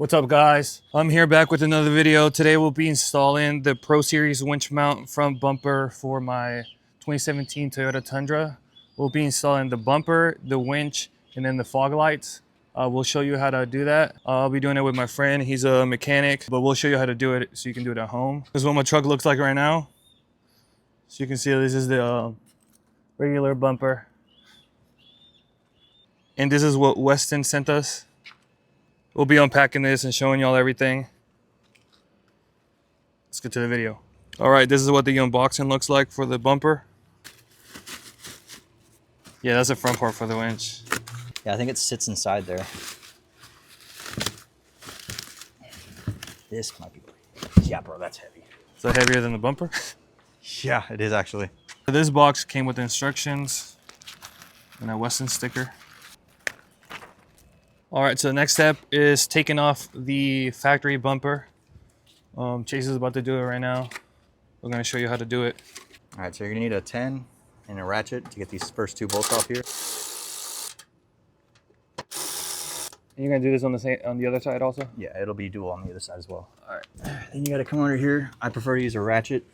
What's up, guys? I'm here back with another video. Today we'll be installing the Pro Series winch mount front bumper for my 2017 Toyota Tundra. We'll be installing the bumper, the winch, and then the fog lights. We'll show you how to do that. I'll be doing it with my friend. He's a mechanic, but we'll show you how to do it so you can do it at home. This is what my truck looks like right now. So you can see this is the regular bumper. And this is what Westin sent us. We'll be unpacking this and showing y'all everything. Let's get to the video. All right, this is what the unboxing looks like for the bumper. Yeah, that's the front part for the winch. Yeah, I think it sits inside there. This might be... Yeah, bro, that's heavy. Is that heavier than the bumper? Yeah, it is actually. This box came with instructions and a Westin sticker. All right, so the next step is taking off the factory bumper. Chase is about to do it right now. We're gonna show you how to do it. All right, so you're gonna need a 10 and a ratchet to get these first two bolts off here. And you're gonna do this on the other side also? Yeah, it'll be dual on the other side as well. All right. Then you gotta come under here. I prefer to use a ratchet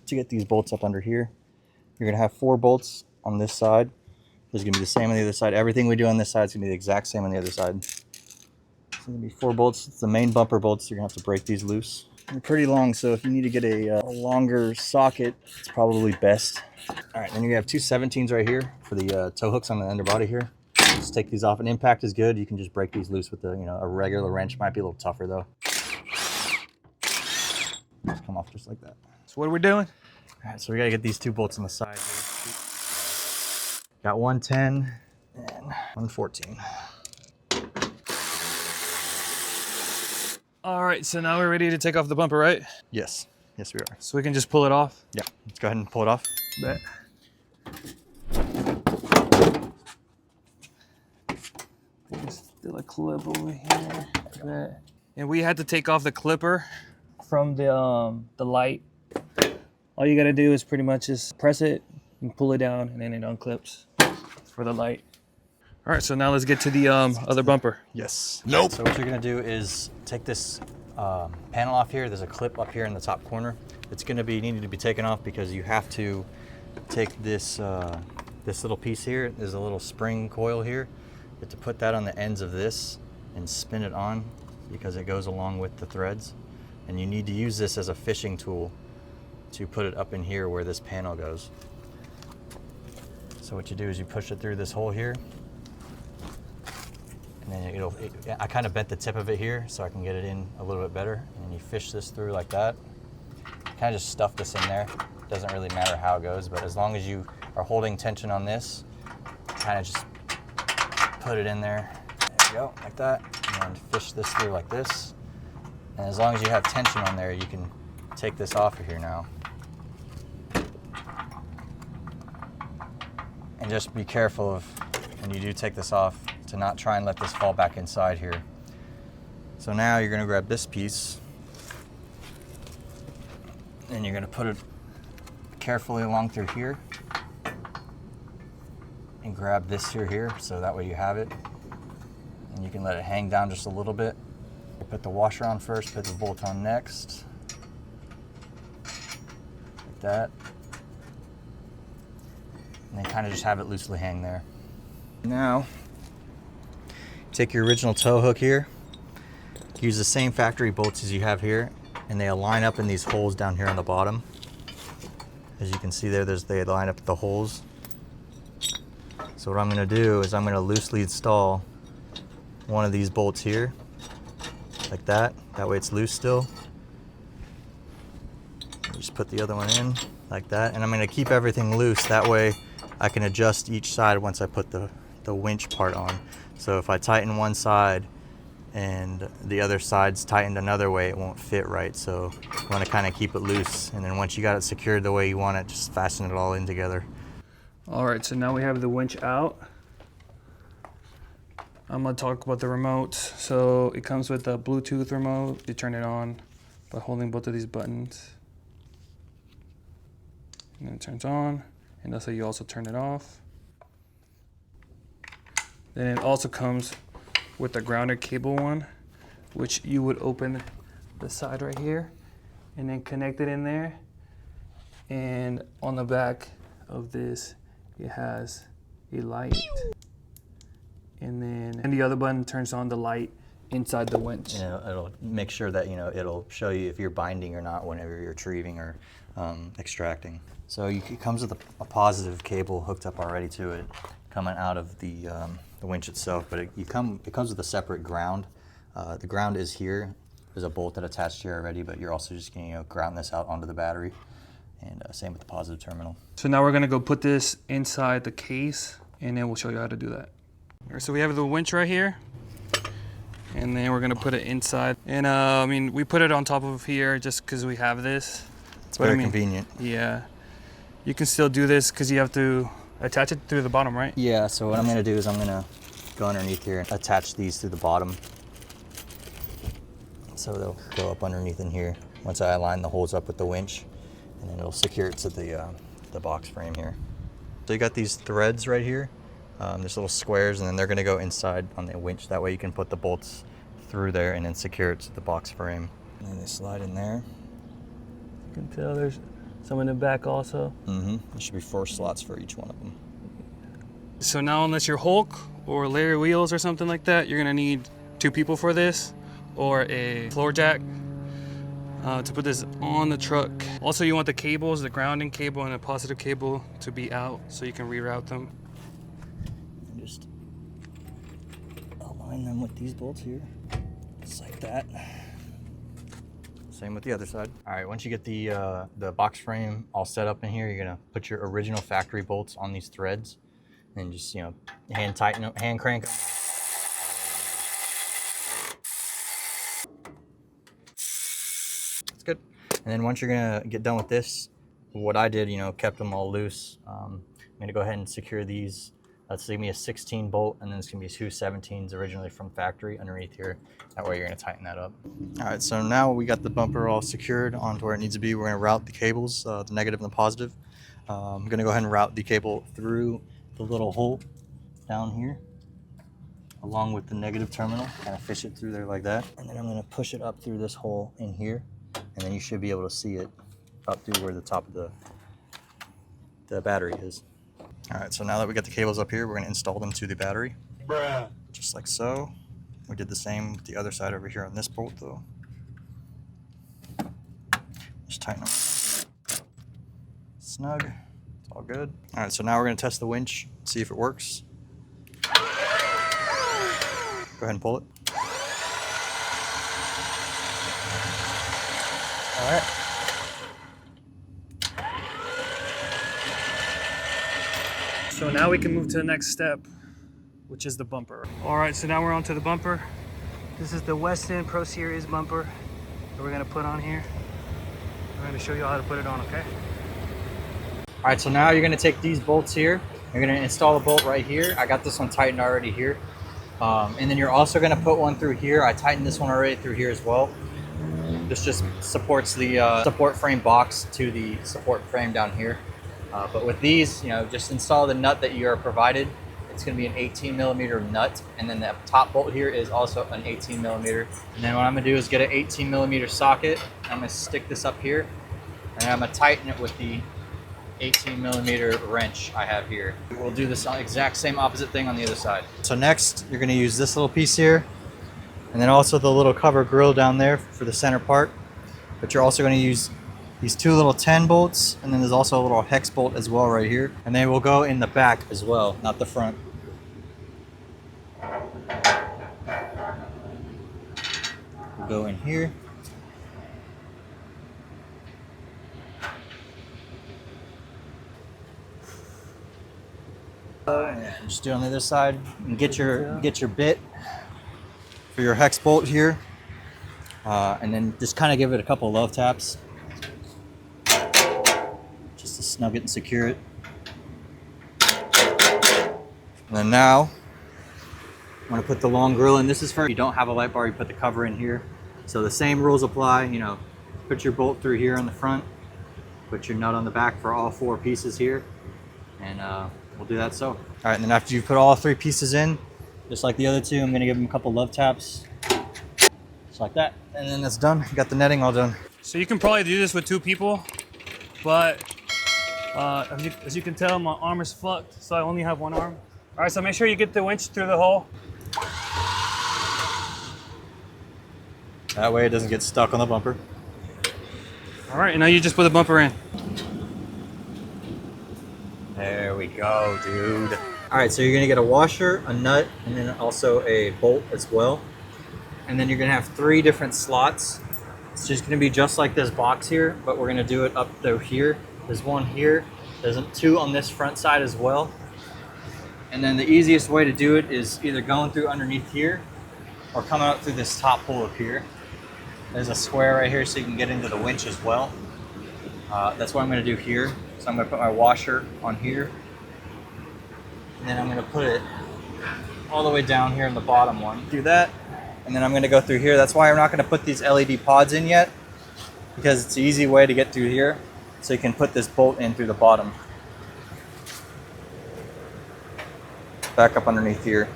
to get these bolts up under here. You're gonna have 4 bolts on this side. This is gonna be the same on the other side. Everything we do on this side is gonna be the exact same on the other side. It's gonna be 4 bolts. It's the main bumper bolts. You're gonna have to break these loose. They're pretty long, so if you need to get a longer socket, it's probably best. All right, then you have 2 17s right here for the tow hooks on the underbody here. Just take these off. An impact is good. You can just break these loose with a regular wrench. Might be a little tougher though. Just come off just like that. So what are we doing? All right, so we gotta get these 2 bolts on the side here. Got 110 and 114. All right, so now we're ready to take off the bumper, right? Yes. Yes, we are. So we can just pull it off? Yeah, let's go ahead and pull it off. Bet. There's still a clip over here. Bet. And we had to take off the clipper from the light. All you gotta do is pretty much just press it and pull it down, and then it unclips for the light. All right, so now let's get to the other bumper. Yes. Nope. So what you're gonna do is take this panel off here. There's a clip up here in the top corner. It's gonna be needed to be taken off because you have to take this this little piece here. There's a little spring coil here. You have to put that on the ends of this and spin it on because it goes along with the threads. And you need to use this as a fishing tool to put it up in here where this panel goes. So what you do is you push it through this hole here. And then I kind of bent the tip of it here so I can get it in a little bit better. And you fish this through like that. Kind of just stuff this in there. Doesn't really matter how it goes, but as long as you are holding tension on this, kind of just put it in there. There you go, like that. And then fish this through like this. And as long as you have tension on there, you can take this off of here now. And just be careful of, when you do take this off, to not try and let this fall back inside here. So now you're gonna grab this piece and you're gonna put it carefully along through here and grab this here, so that way you have it. And you can let it hang down just a little bit. You put the washer on first, put the bolt on next. Like that. And then kind of just have it loosely hang there. Now, take your original tow hook here, use the same factory bolts as you have here, and they align up in these holes down here on the bottom. As you can see there, they line up at the holes. So what I'm gonna do is I'm gonna loosely install one of these bolts here, like that. That way it's loose still. Just put the other one in, like that. And I'm gonna keep everything loose, that way I can adjust each side once I put the winch part on. So if I tighten one side and the other side's tightened another way, it won't fit right. So you want to kind of keep it loose. And then once you got it secured the way you want it, just fasten it all in together. All right, so now we have the winch out. I'm gonna talk about the remote. So it comes with a Bluetooth remote. You turn it on by holding both of these buttons. And then it turns on, and that's how you also turn it off. Then it also comes with a grounded cable one. which you would open the side right here and then connect it in there. And on the back of this, it has a light. And the other button turns on the light inside the winch. And it'll make sure that, you know, it'll show you if you're binding or not whenever you're retrieving or extracting. So it comes with a positive cable hooked up already to it, coming out of the winch itself. But it comes with a separate ground. The ground is here. There's a bolt that attached here already, but you're also just going to ground this out onto the battery. And same with the positive terminal. So now we're going to go put this inside the case, and then we'll show you how to do that. All right, so we have the winch right here, and then we're going to put it inside. And I mean, we put it on top of here just because we have this. It's very convenient. Yeah. You can still do this because you have to attach it through the bottom, right? Yeah, so what I'm going to do is I'm going to go underneath here and attach these through the bottom. So they'll go up underneath in here once I align the holes up with the winch, and then it'll secure it to the box frame here. So you got these threads right here. There's little squares, and then they're going to go inside on the winch. That way you can put the bolts through there and then secure it to the box frame. And then they slide in there. You can tell there's some in the back also. There should be 4 slots for each one of them. So now, unless you're Hulk or Larry Wheels or something like that, you're going to need 2 people for this, or a floor jack to put this on the truck. Also, you want the cables, the grounding cable and the positive cable, to be out so you can reroute them. And just align them with these bolts here, just like that. Same with the other side. All right, once you get the box frame all set up in here, you're gonna put your original factory bolts on these threads, and just, you know, hand tighten them, hand crank. Good. And then once you're gonna get done with this, what I did, you know, kept them all loose. I'm gonna go ahead and secure these. That's gonna be a 16 bolt, and then it's gonna be 2 17s originally from factory underneath here. That way you're gonna tighten that up. All right, so now we got the bumper all secured onto where it needs to be. We're gonna route the cables, the negative and the positive. I'm gonna go ahead and route the cable through the little hole down here, along with the negative terminal, kind of fish it through there like that. And then I'm gonna push it up through this hole in here, and then you should be able to see it up through where the top of the battery is. All right, so now that we got the cables up here, we're gonna install them to the battery. Bruh. Just like so. We did the same with the other side over here on this bolt though. Just tighten them. Snug, it's all good. All right, so now we're gonna test the winch, see if it works. Go ahead and pull it. All right. So now we can move to the next step, which is the bumper. All right, so now we're on to the bumper. This is the Westin Pro Series bumper that we're gonna put on here. I'm gonna show you how to put it on, okay? All right, so now you're gonna take these bolts here. You're gonna install a bolt right here. I got this one tightened already here. And then you're also gonna put one through here. I tightened this one already through here as well. This just supports the support frame box to the support frame down here. But with these, you know, just install the nut that you are provided. It's going to be an 18mm nut, and then the top bolt here is also an 18mm. And then what I'm going to do is get an 18mm socket. I'm going to stick this up here, and I'm going to tighten it with the 18mm wrench I have here. We'll do this exact same opposite thing on the other side. So next, you're going to use this little piece here, and then also the little cover grill down there for the center part. But you're also going to use these 2 little 10 bolts, and then there's also a little hex bolt as well right here. And they will go in the back as well, not the front. We'll go in here. Just do it on the other side and get your bit for your hex bolt here, and then just kind of give it a couple love taps just to snug it and secure it. And then now I'm going to put the long grill in. This is for if you don't have a light bar, you put the cover in here. So the same rules apply. You know, put your bolt through here on the front, put your nut on the back for all 4 pieces here, and we'll do that. So all right, and then after you put all 3 pieces in, just like the other 2, I'm going to give them a couple love taps Just like that. And then that's done. Got the netting all done. So you can probably do this with 2 people, but as you can tell, my arm is fucked, so I only have 1 arm. All right, so make sure you get the winch through the hole. That way it doesn't get stuck on the bumper. All right, and now you just put the bumper in. There we go, dude. All right, so you're gonna get a washer, a nut, and then also a bolt as well. And then you're gonna have 3 different slots. It's just gonna be just like this box here, but we're gonna do it up through here. There's 1 here. There's 2 on this front side as well. And then the easiest way to do it is either going through underneath here or coming up through this top hole up here. There's a square right here so you can get into the winch as well. That's what I'm gonna do here. So I'm gonna put my washer on here. And then I'm gonna put it all the way down here in the bottom one. Do that. And then I'm gonna go through here. That's why I'm not gonna put these LED pods in yet, because it's an easy way to get through here. So you can put this bolt in through the bottom. Back up underneath here.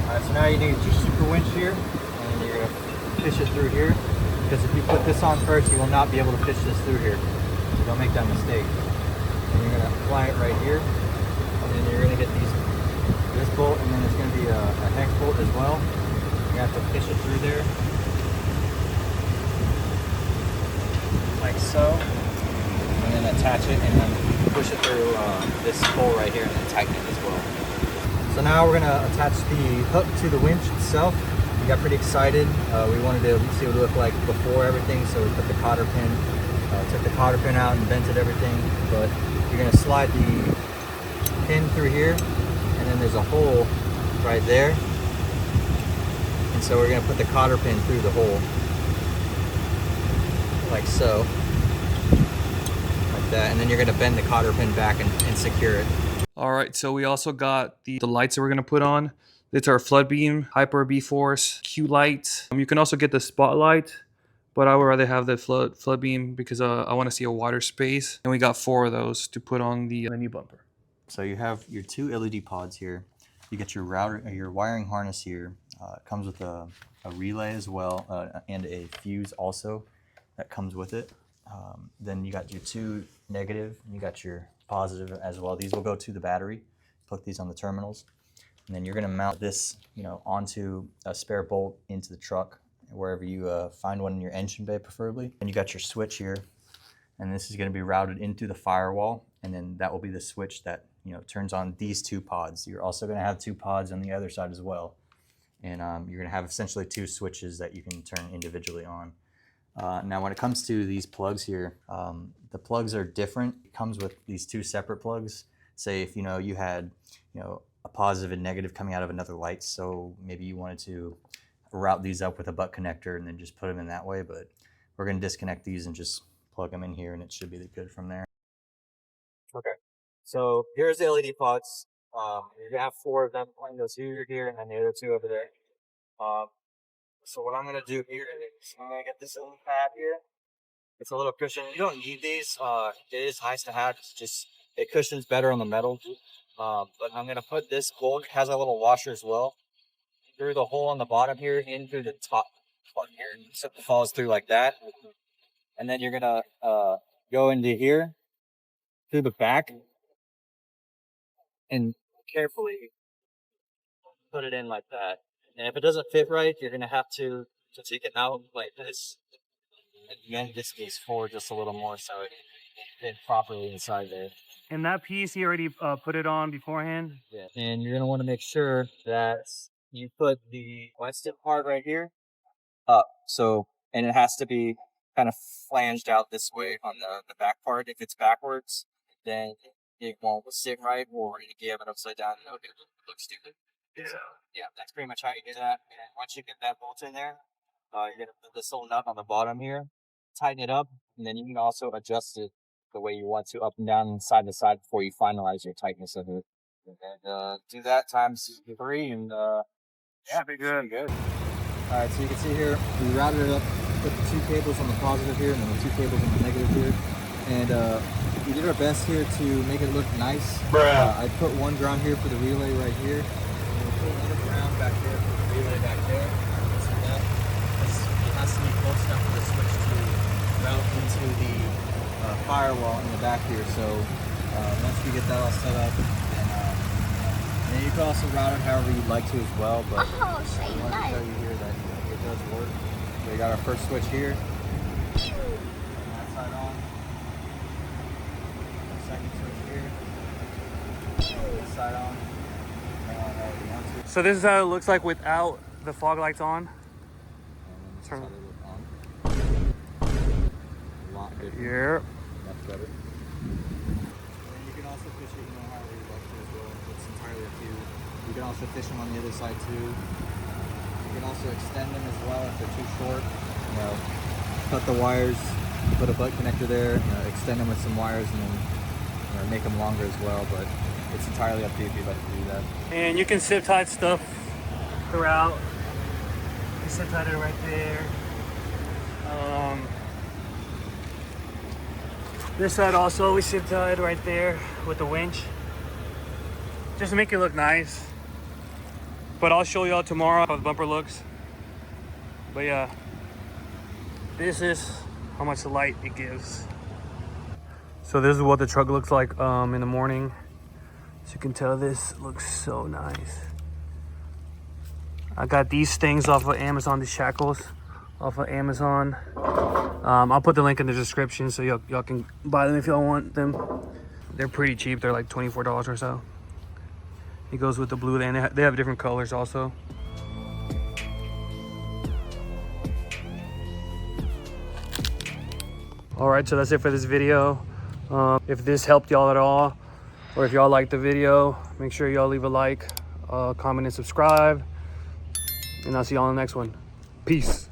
Alright, so now you need your Superwinch here, and you're gonna fish it through here. Because if you put this on first, you will not be able to fish this through here. So don't make that mistake. And you're gonna apply it right here, and then you're gonna get this bolt, and then there's gonna be a hex bolt as well. You have to fish it through there, like so, and then attach it, and then push it through this hole right here, and then tighten it as well. So now we're gonna attach the hook to the winch itself. We got pretty excited. We wanted to see what it looked like before everything, so we put the cotter pin, took the cotter pin out and vented everything. But you're gonna slide the pin through here, and then there's a hole right there. And so we're gonna put the cotter pin through the hole, like so, like that. And then you're gonna bend the cotter pin back and secure it. All right, so we also got the lights that we're gonna put on. It's our flood beam HyperQ B-Force Q light. You can also get the spotlight, but I would rather have the flood beam because I want to see a wider space. And we got 4 of those to put on the new bumper. So you have your 2 LED pods here. You get your router, your wiring harness here. It comes with a relay as well, and a fuse also that comes with it. Then you got your 2 negative, and you got your positive as well. These will go to the battery. Put these on the terminals. And then you're gonna mount this, onto a spare bolt into the truck, wherever you find one in your engine bay preferably. And you got your switch here, and this is gonna be routed into the firewall, and then that will be the switch that turns on these 2 pods. You're also gonna have 2 pods on the other side as well. And you're gonna have essentially 2 switches that you can turn individually on. Now when it comes to these plugs here, the plugs are different. It comes with these 2 separate plugs. Say if you had a positive and negative coming out of another light, so maybe you wanted to route these up with a butt connector and then just put them in that way, but we're going to disconnect these and just plug them in here, and it should be good from there. Okay, so here's the LED pods. You're gonna have 4 of them. One goes here, and then the other 2 over there. So what I'm gonna do here is I'm gonna get this little pad here. It's a little cushion. You don't need these. It is nice to have. It's just it cushions better on the metal. But I'm gonna put this bolt, has a little washer as well, through the hole on the bottom here, in through the top plug here, so it falls through like that. And then you're gonna go into here through the back and carefully put it in like that. And if it doesn't fit right, you're gonna have to take it out like this and bend this piece forward just a little more so it fit properly inside there. And that piece, you already put it on beforehand? Yeah. And you're gonna want to make sure that you put the Westin part right here up. So, and it has to be kind of flanged out this way on the back part. If it's backwards, then it won't sit right, or if you have it upside down, it'll look stupid. Yeah. So, yeah, that's pretty much how you do that. And once you get that bolt in there, you're gonna put this little nut on the bottom here, tighten it up, and then you can also adjust it the way you want to, up and down and side to side, before you finalize your tightness of it. And do that times 3, and yeah, be good. All right, so you can see here, we routed it up, put the 2 cables on the positive here, and then the 2 cables on the negative here. And we did our best here to make it look nice. I put 1 ground here for the relay right here. And we put 1 ground back there for the relay back there. firewall in the back here. So once we get that all set up, then you can also route it however you'd like to as well. But I want to show you here that it does work. So we got our first switch here. That side on. Second switch here. This side on. So this is how it looks like without the fog lights on. Turn it on. A lot different. Yeah. Much better. And you can also fish it, however you like to as well. It's entirely up to you. You can also fish them on the other side too. You can also extend them as well if they're too short. Cut the wires, put a butt connector there, extend them with some wires, and then make them longer as well. But it's entirely up to you if you'd like to do that. And you can zip tie stuff throughout. You zip tie it right there. This side also we zip tied right there with the winch, just to make it look nice. But I'll show y'all tomorrow how the bumper looks. But yeah, this is how much light it gives. So this is what the truck looks like in the morning. As you can tell, this looks so nice. I got these things off of Amazon, these shackles off of Amazon. I'll put the link in the description so y'all can buy them if y'all want them. They're pretty cheap. They're like $24 or so. It goes with the blue, and they have different colors also. All right, so that's it for this video. If this helped y'all at all, or if y'all liked the video, make sure y'all leave a like, comment, and subscribe. And I'll see y'all on the next one. Peace.